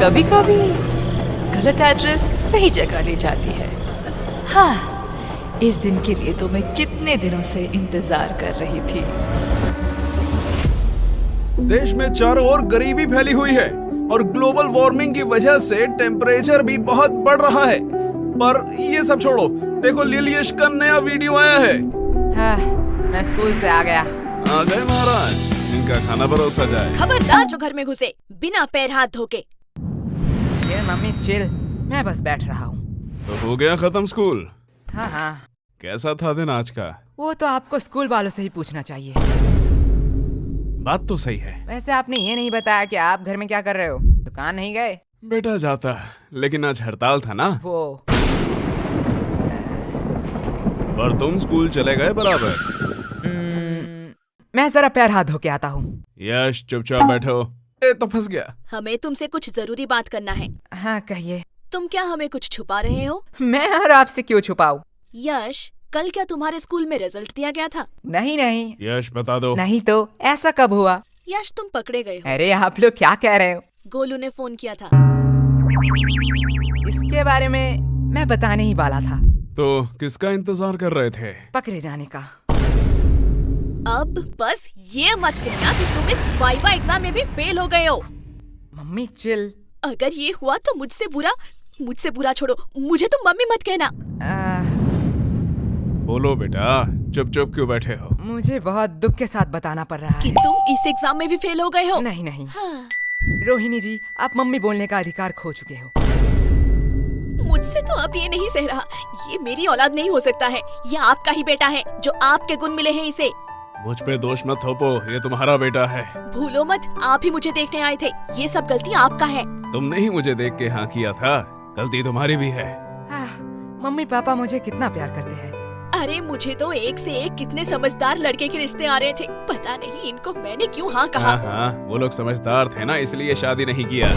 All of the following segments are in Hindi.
कभी कभी गलत एड्रेस सही जगह ले जाती है। हाँ, इस दिन के लिए तो मैं कितने दिनों से इंतजार कर रही थी। देश में चारों ओर गरीबी फैली हुई है और ग्लोबल वार्मिंग की वजह से टेम्परेचर भी बहुत बढ़ रहा है। पर ये सब छोड़ो, देखो लिलियश का नया वीडियो आया है। हाँ, मैं स्कूल से आ गया। आ गए महाराज, इनका खाना परोसा जाए। खबरदार जो घर में घुसे बिना पैर हाथ धोके। चिल मम्मी चिल, मैं बस बैठ रहा हूँ। तो हो गया खत्म स्कूल? हाँ हाँ, कैसा था दिन आज का? वो तो आपको स्कूल वालों से ही पूछना चाहिए। बात तो सही है। वैसे आपने ये नहीं बताया कि आप घर में क्या कर रहे हो? दुकान नहीं गए? बेटा जाता, लेकिन आज हड़ताल था ना। वो पर तुम स्कूल चले गए बराबर। मैं जरा पैर हाथ धो के आता हूँ। यश चुपचाप बैठो। ए तो फंस गया। हमें तुमसे कुछ जरूरी बात करना है। हाँ कहिए। तुम क्या हमें कुछ छुपा रहे हो? मैं और आपसे क्यों छुपाऊं? यश, कल क्या तुम्हारे स्कूल में रिजल्ट दिया गया था? नहीं नहीं। यश बता दो। नहीं तो ऐसा कब हुआ? यश, तुम पकड़े गए हो। अरे आप लोग क्या कह रहे हो? गोलू ने फोन किया था। इसके बारे में मैं बताने ही वाला था। तो किसका इंतजार कर रहे थे? पकड़े जाने का। अब बस ये मत कहना कि तुम इस वाइवा एग्जाम में भी फेल हो गए हो। Mummy chill. अगर ये हुआ तो मुझसे बुरा छोड़ो, मुझे तुम मम्मी मत कहना। बोलो बेटा, चुप चुप क्यों बैठे हो? मुझे बहुत दुख के साथ बताना पड़ रहा कि है। तुम इस एग्जाम में भी फेल हो गए हो। नहीं नहीं। हाँ। रोहिणी जी, आप मम्मी बोलने का अधिकार खो चुके हो। मुझसे तो अब ये नहीं सह रहा। ये मेरी औलाद नहीं हो सकता है। ये आपका ही बेटा है, जो आपके गुण मिले हैं इसे। मुझ पे दोष मत थोपो, ये तुम्हारा बेटा है। भूलो मत, आप ही मुझे देखने आए थे। ये सब गलती आपका है। तुमने ही मुझे देख के हाँ किया था, गलती तुम्हारी भी है। मम्मी पापा मुझे कितना प्यार करते हैं। अरे मुझे तो एक से एक कितने समझदार लड़के के रिश्ते आ रहे थे। पता नहीं इनको मैंने क्यों हाँ कहा। हाँ, वो लोग समझदार थे ना, इसलिए शादी नहीं किया।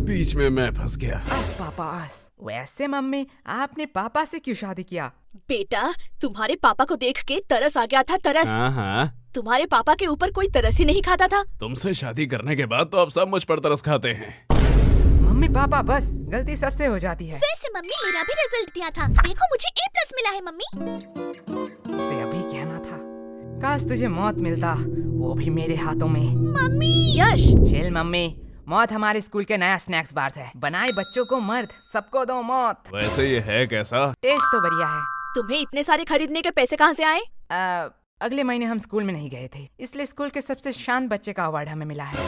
बीच में मैं फंस गया। आस पापा आस। वैसे मम्मी, आपने पापा से क्यों शादी किया? बेटा, तुम्हारे पापा को देख के तरस आ गया था, तरस। हाँ। तुम्हारे पापा के ऊपर कोई तरस ही नहीं खाता था। तुमसे शादी करने के बाद तो अब सब मुझ पर तरस खाते हैं। मम्मी पापा बस, गलती सबसे हो जाती है। वैसे मम्मी, मेरा भी रिजल्ट दिया था। देखो मुझे A+ मिला है मम्मी। इसे अभी कहना था। काश तुझे मौत मिलता, वो भी मेरे हाथों में। मम्मी। यश। चिल मम्मी, मौत हमारे स्कूल के नया स्नैक्स बार है। बनाए बच्चों को मर्द, सबको दो मौत। वैसे ये है कैसा? टेस्ट तो बढ़िया है। तुम्हें इतने सारे खरीदने के पैसे कहाँ से आए? अगले महीने हम स्कूल में नहीं गए थे, इसलिए स्कूल के सबसे शांत बच्चे का अवार्ड हमें मिला है,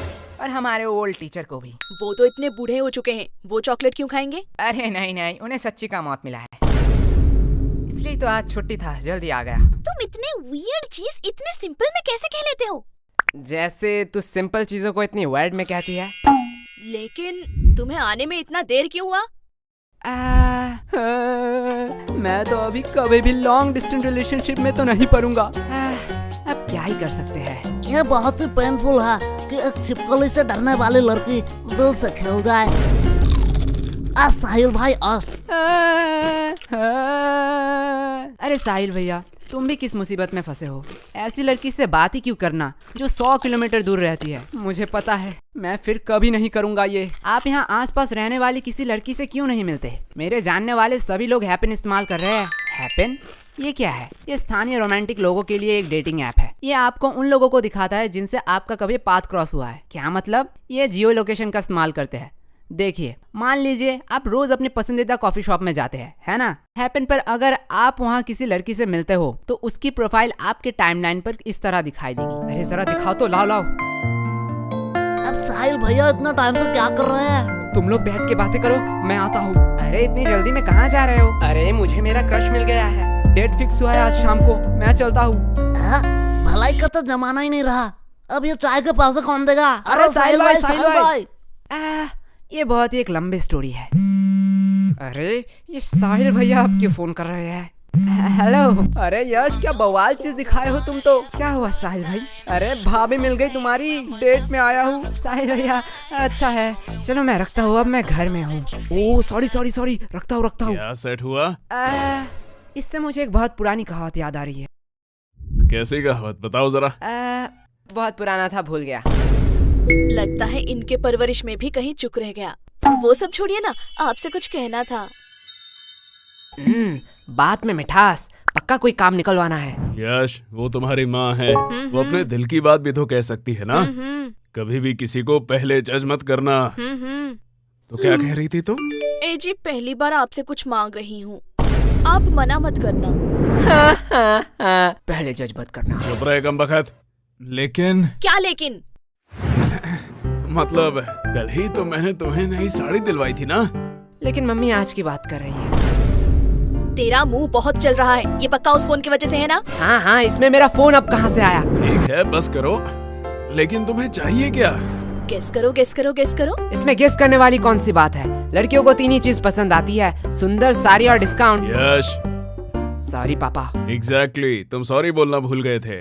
और हमारे ओल्ड टीचर को भी। वो तो इतने बूढ़े हो चुके हैं, वो चॉकलेट क्यों खाएंगे? अरे नहीं नहीं, उन्हें सच्ची का मौत मिला है, इसलिए तो आज छुट्टी था, जल्दी आ गया। तुम इतने वियर्ड चीज इतने सिंपल में कैसे कह लेते हो? जैसे तू सिंपल चीजों को इतनी वर्ड में कहती है। लेकिन तुम्हें आने में इतना देर क्यों हुआ? मैं तो अभी कभी भी लॉन्ग डिस्टेंस रिलेशनशिप में तो नहीं पड़ूंगा। अब क्या ही कर सकते हैं। यह बहुत ही पेनफुल है कि एक छिपकली से डरने वाली लड़की दिल से खेल जाए। आज साहिल भाई अरे साहिल भैया, तुम भी किस मुसीबत में फंसे हो? ऐसी लड़की से बात ही क्यों करना जो 100 किलोमीटर दूर रहती है। मुझे पता है, मैं फिर कभी नहीं करूंगा ये। आप यहाँ आसपास रहने वाली किसी लड़की से क्यों नहीं मिलते? मेरे जानने वाले सभी लोग हैपन इस्तेमाल कर रहे हैं। हैपन? ये क्या है? ये स्थानीय रोमांटिक लोगों के लिए एक डेटिंग ऐप है। ये आपको उन लोगों को दिखाता है जिनसे आपका कभी पाथ क्रॉस हुआ है। क्या मतलब? ये जियो लोकेशन का इस्तेमाल करते हैं। देखिए, मान लीजिए आप रोज अपने पसंदीदा कॉफी शॉप में जाते हैं, है ना? हैपन पर अगर आप वहाँ किसी लड़की से मिलते हो तो उसकी प्रोफाइल आपके टाइमलाइन पर इस तरह दिखाई देगी। अरे जरा दिखाओ तो, लाओ। अब साहिल भैया इतना टाइम से क्या कर रहे हैं? तुम लोग बैठ के बातें करो, मैं आता हूँ। अरे इतनी जल्दी में कहाँ जा रहे हो? अरे मुझे मेरा क्रश मिल गया है, डेट फिक्स हुआ है आज शाम को, मैं चलता हूँ। भलाई का तो जमाना ही नहीं रहा, अब ये चाय के पैसे कौन देगा? अरे साहिल भाई। ये बहुत ही एक लंबी स्टोरी है। अरे ये साहिल भैया आप क्यों फोन कर रहे हैं? हेलो। अरे यश, क्या बवाल चीज दिखाए हो तुम तो। क्या हुआ साहिल भाई? अरे भाभी मिल गई तुम्हारी, डेट में आया हूँ। साहिल भैया अच्छा है, चलो मैं रखता हूँ, अब मैं घर में हूँ। ओह सॉरी, रखता हूँ। क्या सेट हुआ? इससे मुझे एक बहुत पुरानी कहावत याद आ रही है। कैसी कहावत बताओ जरा। बहुत पुराना था, भूल गया। लगता है इनके परवरिश में भी कहीं चूक रह गया। वो सब छोड़िए ना, आपसे कुछ कहना था। बात में मिठास, पक्का कोई काम निकलवाना है। यश, वो तुम्हारी माँ है, वो अपने दिल की बात भी तो कह सकती है ना। कभी भी किसी को पहले जज मत करना। तो क्या कह रही थी तुम? ए जी, पहली बार आपसे कुछ मांग रही हूँ, आप मना मत करना। पहले जज मत करना। चुप रहे कमबख्त। लेकिन क्या लेकिन? मतलब कल ही तो मैंने तुम्हें नई साड़ी दिलवाई थी ना। लेकिन मम्मी आज की बात कर रही है। तेरा मुंह बहुत चल रहा है, ये पक्का उस फोन की वजह से है ना? हाँ हाँ, इसमें मेरा फोन अब कहाँ से आया? ठीक है, बस करो। लेकिन तुम्हें चाहिए क्या? गेस करो, गेस करो, गेस करो। इसमें गेस करने वाली कौन सी बात है? लड़कियों को 3 ही चीज पसंद आती है, सुंदर, साड़ी और डिस्काउंट। यश, सॉरी पापा। एग्जैक्टली, तुम सॉरी बोलना भूल गए थे।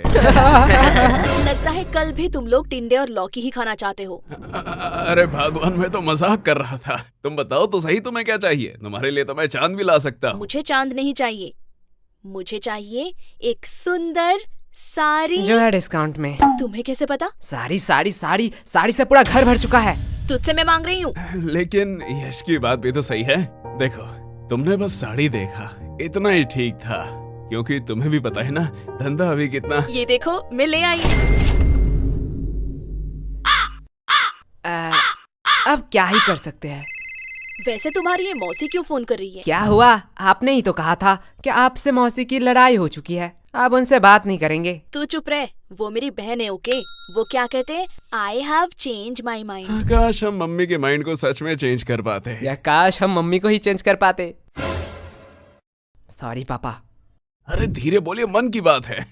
लगता है कल भी तुम लोग टिंडे और लौकी ही खाना चाहते हो। अरे भगवान, मैं तो मजाक कर रहा था। तुम बताओ तो सही, तुम्हें क्या चाहिए? तुम्हारे लिए तो मैं चांद भी ला सकता हूँ। मुझे चांद नहीं चाहिए, मुझे चाहिए एक सुंदर साड़ी जो है डिस्काउंट में। तुम्हें कैसे पता? साड़ी साड़ी साड़ी साड़ी से पूरा घर भर चुका है। तुझसे मैं मांग रही हूँ। लेकिन यश की बात भी तो सही है। देखो, तुमने बस साड़ी देखा, इतना ही ठीक था, क्योंकि तुम्हें भी पता है ना धंधा अभी कितना। ये देखो, मैं ले आई। अब क्या ही कर सकते हैं। वैसे तुम्हारी ये मौसी क्यों फोन कर रही है? क्या हुआ? आपने ही तो कहा था कि आपसे मौसी की लड़ाई हो चुकी है, अब उनसे बात नहीं करेंगे। तू चुप रह, वो मेरी बहन है। ओके, वो क्या कहते हैं, I have change my mind. काश हम मम्मी के माइंड को सच में चेंज कर पाते। या काश हम मम्मी को ही चेंज कर पाते। सॉरी पापा। अरे धीरे बोलिए, मन की बात है।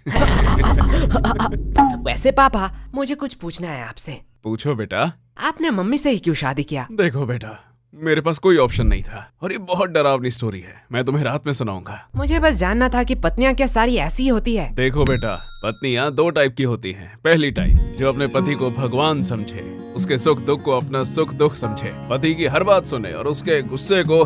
वैसे पापा, मुझे कुछ पूछना है आपसे। पूछो बेटा। आपने मम्मी से ही क्यों शादी किया? देखो बेटा, मेरे पास कोई ऑप्शन नहीं था, और ये बहुत डरावनी स्टोरी है, मैं तुम्हें रात में सुनाऊंगा। मुझे बस जानना था कि पत्नियां क्या सारी ऐसी ही होती है? देखो बेटा, पत्नियां 2 टाइप की होती हैं। पहली टाइप जो अपने पति को भगवान समझे, उसके सुख दुख को अपना सुख दुख समझे, पति की हर बात सुने और उसके गुस्से को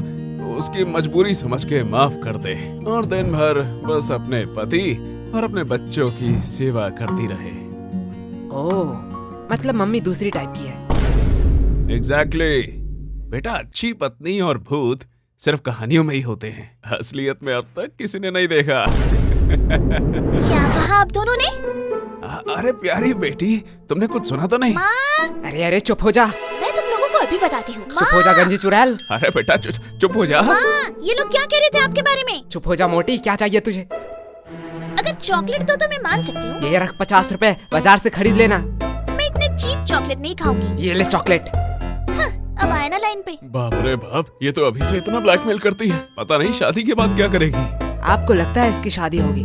उसकी मजबूरी समझ के माफ कर दे, और दिन भर बस अपने पति और अपने बच्चों की सेवा करती रहे। ओह, मतलब मम्मी दूसरी टाइप की है। एग्जैक्टली। बेटा, अच्छी पत्नी और भूत सिर्फ कहानियों में ही होते हैं, असलियत में अब तक किसी ने नहीं देखा। क्या कहा आप दोनों ने? अरे प्यारी बेटी, तुमने कुछ सुना तो नहीं? अरे अरे चुप हो जा। मैं तुम लोगों को अभी बताती हूँ। चुप हो जा गंजी चुड़ैल। अरे बेटा चुप हो जा। ये लोग क्या कह रहे थे आपके बारे में? चुप हो जा मोटी, क्या चाहिए तुझे? अगर चॉकलेट दो तो मैं मान सकती हूँ। ये रख 50 रुपए, बाजार से खरीद लेना। मैं इतने चीप चॉकलेट नहीं खाऊंगी। ये ले चॉकलेट। अब आया ना लाइन पे। बाप रे बाप, ये तो अभी से इतना ब्लैकमेल करती है, पता नहीं शादी के बाद क्या करेगी। आपको लगता है इसकी शादी होगी?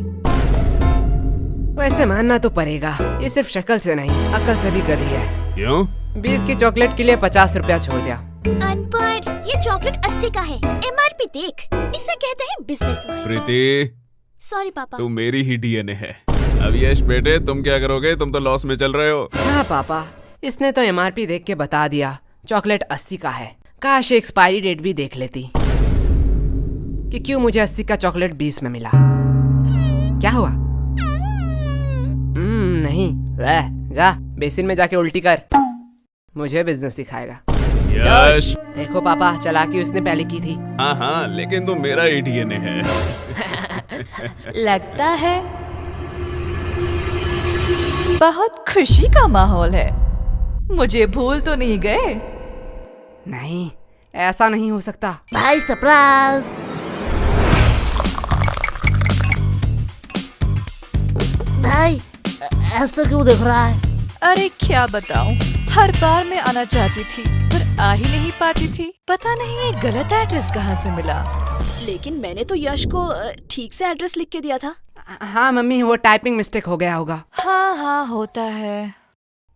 वैसे मानना तो पड़ेगा, ये सिर्फ शक्ल से नहीं अकल से भी गधी है। क्यों? 20 की चॉकलेट के लिए 50 रुपया छोड़ दिया। अनपढ़, ये चॉकलेट 80 का है, MRP देख, इसे कहते हैं बिजनेस माइंड। प्रीति, सॉरी पापा। तू मेरी ही DNA है। अब यश बेटे, तुम क्या करोगे? तुम तो लॉस में चल रहे हो। हाँ पापा, इसने तो MRP देख के बता दिया, चॉकलेट 80 का है। काश एक्सपायरी डेट भी देख लेती कि क्यों मुझे 80 का चॉकलेट 20 में मिला। क्या हुआ? नहीं, वह जा बेसिन में जाके उल्टी कर, मुझे बिजनेस सिखाएगा। यश। देखो पापा, चालाकी उसने पहले की थी। हाँ, लेकिन तुम मेरा ही DNA है। लगता है बहुत खुशी का माहौल है। मुझे भूल तो नहीं गए? नहीं, ऐसा नहीं हो सकता। भाई सरप्राइज। भाई ऐसा क्यों देख रहा है? अरे क्या बताऊं, हर बार मैं आना चाहती थी पर आ ही नहीं पाती थी। पता नहीं ये गलत एड्रेस कहाँ से मिला। लेकिन मैंने तो यश को ठीक से एड्रेस लिख के दिया था। हाँ मम्मी, वो टाइपिंग मिस्टेक हो गया होगा। हाँ होता है।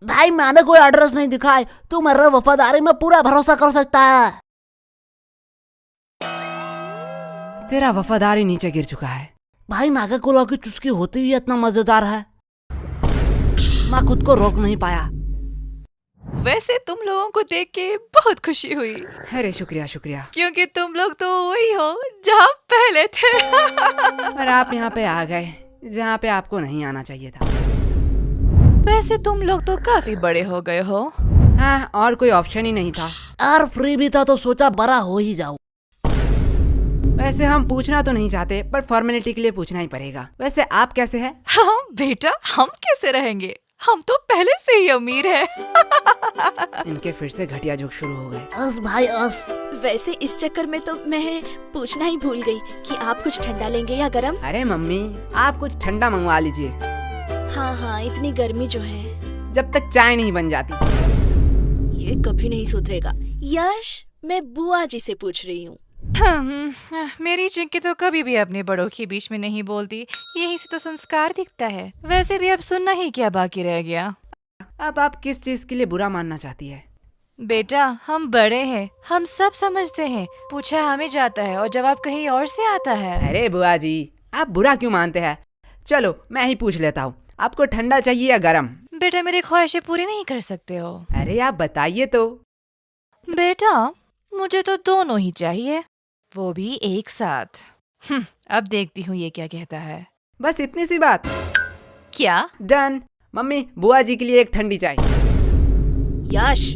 भाई मैंने कोई एड्रेस नहीं दिखाई, तू मेरे वफादारी में पूरा भरोसा कर सकता है। तेरा वफादारी नीचे गिर चुका है। भाई नागा कोला की चुस्की होती हुई इतना मजेदार है, मैं खुद को रोक नहीं पाया। वैसे तुम लोगों को देख के बहुत खुशी हुई। अरे शुक्रिया शुक्रिया। क्योंकि तुम लोग तो वही हो जहाँ पहले थे। पर आप यहाँ पे आ गए जहाँ पे आपको नहीं आना चाहिए था। वैसे तुम लोग तो काफी बड़े हो गए हो। हाँ, और कोई ऑप्शन ही नहीं था। और फ्री भी था तो सोचा बड़ा हो ही जाऊं। वैसे हम पूछना तो नहीं चाहते, पर फॉर्मेलिटी के लिए पूछना ही पड़ेगा। वैसे आप कैसे हैं? हाँ बेटा, हम कैसे रहेंगे, हम तो पहले से ही अमीर हैं। इनके फिर से घटिया जोक शुरू हो गए। अस भाई अस। वैसे इस चक्कर में तो मैं पूछना ही भूल गई कि आप कुछ ठंडा लेंगे या गरम। अरे मम्मी, आप कुछ ठंडा मंगवा लीजिए, हाँ हाँ, इतनी गर्मी जो है। जब तक चाय नहीं बन जाती। ये कभी नहीं सुधरेगा। यश, मैं बुआ जी से पूछ रही हूँ। मेरी चिंकी तो कभी भी अपने बड़ों के बीच में नहीं बोलती, यही से तो संस्कार दिखता है। वैसे भी अब सुनना ही क्या बाकी रह गया। अब आप किस चीज के लिए बुरा मानना चाहती है? बेटा, हम बड़े हैं, हम सब समझते हैं। पूछा हमें जाता है और जवाब कहीं और से आता है। अरे बुआ जी, आप बुरा क्यों मानते हैं? चलो मैं ही पूछ लेता हूँ, आपको ठंडा चाहिए या गरम? बेटा, मेरी ख्वाहिशें पूरी नहीं कर सकते हो। अरे आप बताइए तो। बेटा, मुझे तो दोनों ही चाहिए, वो भी एक साथ। अब देखती हूँ ये क्या कहता है। बस इतनी सी बात? क्या? डन। मम्मी, बुआ जी के लिए एक ठंडी चाय। यश,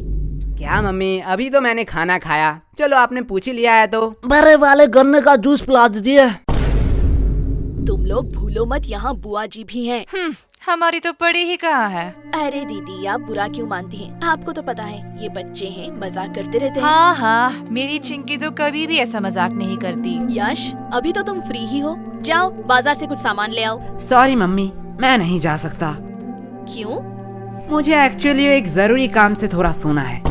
क्या मम्मी, अभी तो मैंने खाना खाया। चलो आपने पूछ ही लिया है तो। बड़े वाले गन्ने का जूस पिला दीजिए। तुम लोग भूलो मत, यहाँ बुआ जी भी हैं। हमारी तो पड़ी ही कहाँ है। अरे दीदी, आप बुरा क्यों मानती हैं? आपको तो पता है ये बच्चे हैं, मजाक करते रहते हैं। हाँ हाँ, मेरी चिंकी तो कभी भी ऐसा मजाक नहीं करती। यश, अभी तो तुम फ्री ही हो, जाओ बाजार से कुछ सामान ले आओ। सॉरी मम्मी, मैं नहीं जा सकता। क्यों? मुझे एक्चुअली एक जरूरी काम से थोड़ा सोना है।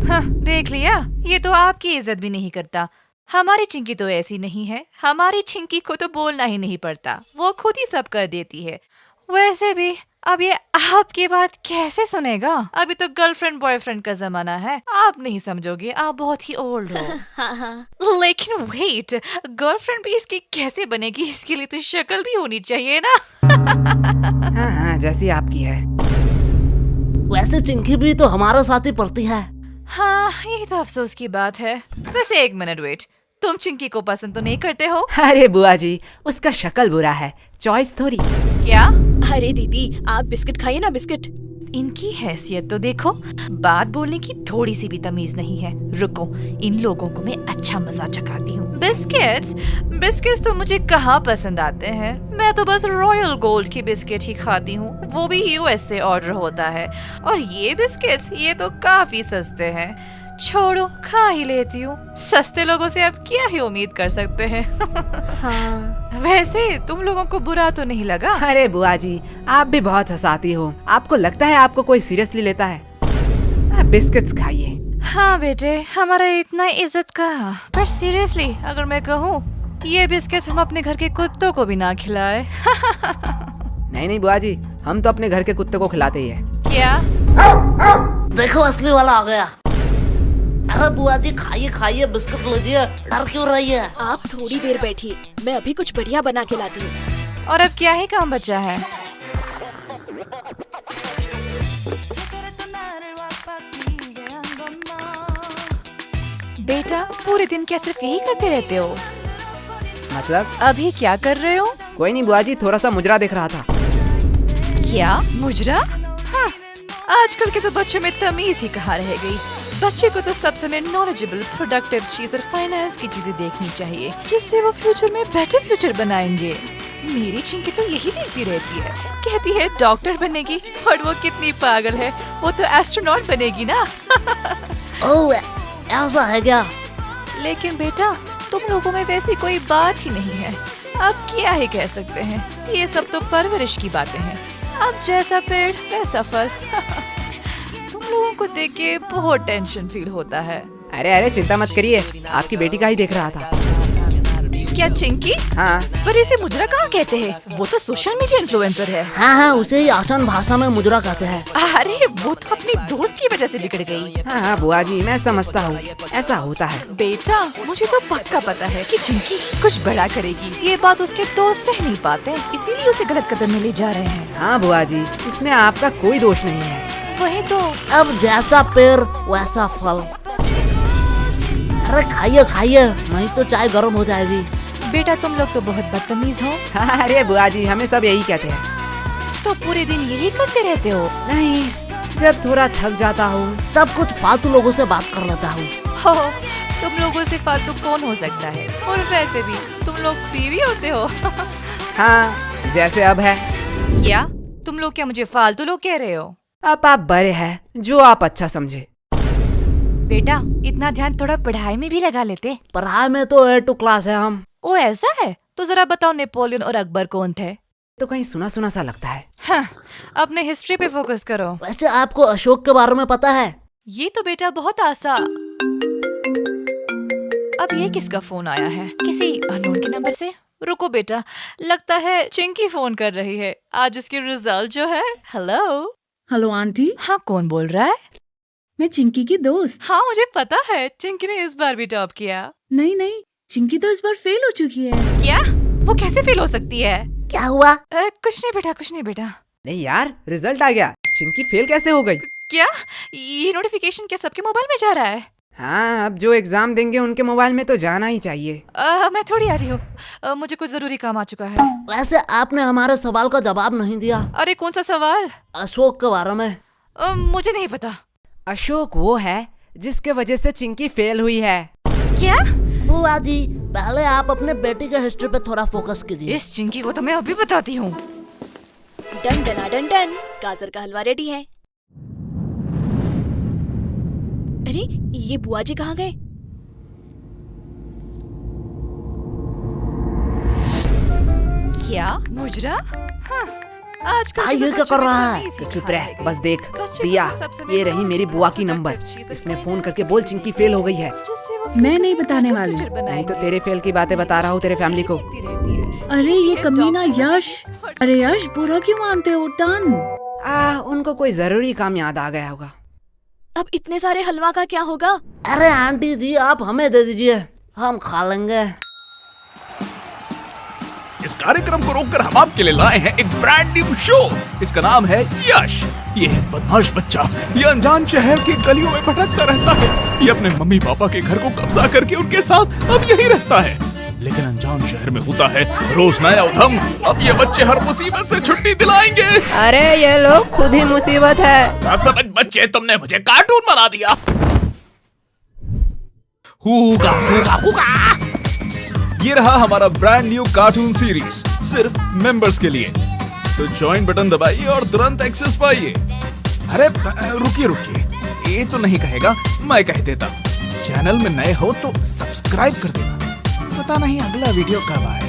हाँ, देख लिया, ये तो आपकी इज्जत भी नहीं करता। हमारी चिंकी तो ऐसी नहीं है, हमारी चिंकी को तो बोलना ही नहीं पड़ता, वो खुद ही सब कर देती है। वैसे भी अब ये आपकी बात कैसे सुनेगा? अभी तो गर्लफ्रेंड बॉयफ्रेंड का जमाना है, आप नहीं समझोगे, आप बहुत ही ओल्ड हो। हाँ हाँ। लेकिन वेट, गर्लफ्रेंड भी इसकी कैसे बनेगी? इसके लिए तो शक्ल भी होनी चाहिए ना। हाँ हाँ, जैसी आपकी है। वैसे चिंकी भी तो हमारे साथ ही पढ़ती है। हाँ, यही तो अफसोस की बात है। वैसे एक मिनट वेट, तुम चिंकी को पसंद तो नहीं करते हो? अरे बुआ जी, उसका शक्ल बुरा है, चॉइस थोड़ी। क्या? अरे दीदी, आप बिस्किट खाइए ना, बिस्किट। इनकी हैसियत तो देखो, बात बोलने की थोड़ी सी भी तमीज नहीं है। रुको, इन लोगों को मैं अच्छा मजा चखाती हूँ। बिस्किट्स? बिस्किट्स तो मुझे कहाँ पसंद आते हैं, मैं तो बस रॉयल गोल्ड की बिस्किट ही खाती हूँ, वो भी यूएस से ऑर्डर होता है। और ये बिस्किट्स, ये तो काफी सस्ते हैं। छोड़ो, खा ही लेती हूँ, सस्ते लोगों से अब क्या ही उम्मीद कर सकते हैं। हाँ। वैसे तुम लोगों को बुरा तो नहीं लगा? अरे बुआ जी, आप भी बहुत हंसाती हो। आपको लगता है आपको कोई सीरियसली लेता है? आप बिस्किट्स खाइए। हाँ बेटे, हमारा इतना इज्जत का, पर सीरियसली अगर मैं कहूँ, ये बिस्किट्स हम अपने घर के कुत्तों को भी ना खिलाए। नहीं नहीं बुआ जी, हम तो अपने घर के कुत्ते को खिलाते ही है। क्या? देखो असली वाला आ गया। अरे बुआ जी, खाइए खाइए, बिस्कुट लीजिए, डर क्यों रही है? आप थोड़ी देर बैठिए, मैं अभी कुछ बढ़िया बना के लाती हूँ। और अब क्या ही काम बचा है? बेटा, पूरे दिन क्या सिर्फ यही करते रहते हो? मतलब? अभी क्या कर रहे हो? कोई नहीं बुआ जी, थोड़ा सा मुजरा देख रहा था। क्या मुजरा? हाँ, आजकल के तो बच्चों में तमीज ही कहाँ रह गई। बच्चे को तो सब समय नॉलेजेबल, प्रोडक्टिव चीज और फाइनेंस की चीजें देखनी चाहिए, जिससे वो फ्यूचर में बेटर फ्यूचर बनाएंगे। मेरी चिंकी तो यही देखती रहती है, कहती है डॉक्टर बनेगी, और वो कितनी पागल है, वो तो एस्ट्रोनॉट बनेगी ना। ओह, ऐसा है क्या? लेकिन बेटा, तुम लोगों में वैसी कोई बात ही नहीं है, अब क्या ही कह सकते हैं, ये सब तो परवरिश की बातें हैं। अब जैसा पेड़ वैसा फल। तुम लोगों को देख के बहुत टेंशन फील होता है। अरे अरे चिंता मत करिए, आपकी बेटी का ही देख रहा था। क्या चिंकी? हाँ। पर इसे मुजरा कहाँ कहते हैं? वो तो सोशल मीडिया इन्फ्लुएंसर है। हाँ हाँ, उसे ही आसान भाषा में मुजरा कहते हैं। अरे वो तो अपनी दोस्त की वजह से बिगड़ गई। हाँ हाँ बुआ जी, मैं समझता हूँ, ऐसा होता है। बेटा, मुझे तो पक्का पता है कि चिंकी कुछ बड़ा करेगी। ये बात उसके दोस्त सह नहीं पाते, इसीलिए उसे गलत कदम में ले जा रहे हैं। हाँ बुआ जी, इसमें आपका कोई दोष नहीं है। वही तो। अब जैसा पेड़ वैसा फल। अरे खाइए खाइए, नहीं तो चाय गर्म हो जाएगी। बेटा, तुम लोग तो बहुत बदतमीज हो। हाँ, अरे बुआ जी, हमें सब यही कहते हैं। तो पूरे दिन यही करते रहते हो? नहीं, जब थोड़ा थक जाता हूँ तब कुछ फालतू लोगों से बात कर लेता हूँ। हो, तुम लोगों से फालतू कौन हो सकता है? और वैसे भी तुम लोग फ्री भी होते हो। हाँ, जैसे अब है। क्या तुम लोग क्या मुझे फालतू लोग कह रहे हो? अब आप बड़े हैं, जो आप अच्छा समझे। बेटा, इतना ध्यान थोड़ा पढ़ाई में भी लगा लेते। पढ़ाई में तो A2 क्लास है हम। ओ ऐसा है? तो जरा बताओ, नेपोलियन और अकबर कौन थे? तो कहीं सुना सुना सा लगता है। हाँ, अपने हिस्ट्री पे फोकस करो। वैसे आपको अशोक के बारे में पता है? ये तो बेटा बहुत आसान। अब ये किसका फोन आया है? किसी अननोन के नंबर से? रुको बेटा, लगता है चिंकी फोन कर रही है। आज इसके रिजल्ट जो है। हेलो। हेलो आंटी, हाँ, कौन बोल रहा है? मैं चिंकी की दोस्त। हाँ, मुझे पता है चिंकी ने इस बार भी टॉप किया। नहीं, चिंकी तो इस बार फेल हो चुकी है। क्या? वो कैसे फेल हो सकती है? क्या हुआ? कुछ नहीं बेटा। नहीं यार, रिजल्ट आ गया। चिंकी फेल कैसे हो गई? क्या? ये नोटिफिकेशन क्या सबके मोबाइल में जा रहा है? हाँ, अब जो एग्जाम देंगे उनके मोबाइल में तो जाना ही चाहिए। मैं थोड़ी आ रही हूँ। मुझे कुछ जरूरी काम आ चुका है। वैसे आपने हमारे सवाल का जवाब नहीं दिया। अरे कौन सा सवाल? अशोक के बारे में। मुझे नहीं पता। अशोक वो है जिसके वजह से चिंकी फेल हुई है। क्या? बुआ जी, पहले आप अपने बेटी के हिस्ट्री पे थोड़ा फोकस कीजिए। इस चिंकी को तो मैं अभी बताती हूँ। डन डना डन डन, गाजर का हलवा रेडी है। अरे ये बुआ जी कहाँ गए? क्या? मुजरा? हाँ, आजकल के ये तो क्या बच्चों कर में रहा तो है? नहीं तो सीखा चुप रह, है। बस देख। बच्चे दिया, को सब समय ये रही मेरी बुआ की नंबर। इसमें फोन करके बोल चिंकी फेल हो गई है। जिससे वो मैं future नहीं में बताने better वाली। future नहीं तो बनाएंगे। तेरे फेल की बातें बता रहा हूँ तेरे फैमिली को। देखती रहती है। अरे ये कमीना यश। अरे यश, बुरा क्यों मानते हो? टन। उनको कोई जरूरी काम याद आ गया होगा। अब इतने सारे हलवा का क्या होगा? अरे आंटी जी, आप हमें दे दीजिए, हम खा लेंगे। इस कार्यक्रम को रोककर हम आपके लिए लाए हैं एक ब्रांड न्यू शो। इसका नाम है यश। ये है बदमाश बच्चा। ये अनजान शहर की गलियों में भटकता रहता है। ये अपने मम्मी पापा के घर को कब्जा करके उनके साथ अब यही रहता है। लेकिन अनजान शहर में होता है रोज नया उधम। अब ये बच्चे हर मुसीबत से छुट्टी दिलाएंगे। अरे ये लोग खुद ही मुसीबत है। समझ बच्चे, तुमने मुझे कार्टून बना दिया। हुगा हुगा हुगा। ये रहा हमारा ब्रांड न्यू कार्टून सीरीज, सिर्फ मेंबर्स के लिए। तो ज्वाइन बटन दबाइए और तुरंत एक्सेस पाइए। अरे रुकिए, ये तो नहीं कहेगा, मैं कह देता। चैनल में नए हो तो सब्सक्राइब कर देना। पता नहीं अगला वीडियो कब आए।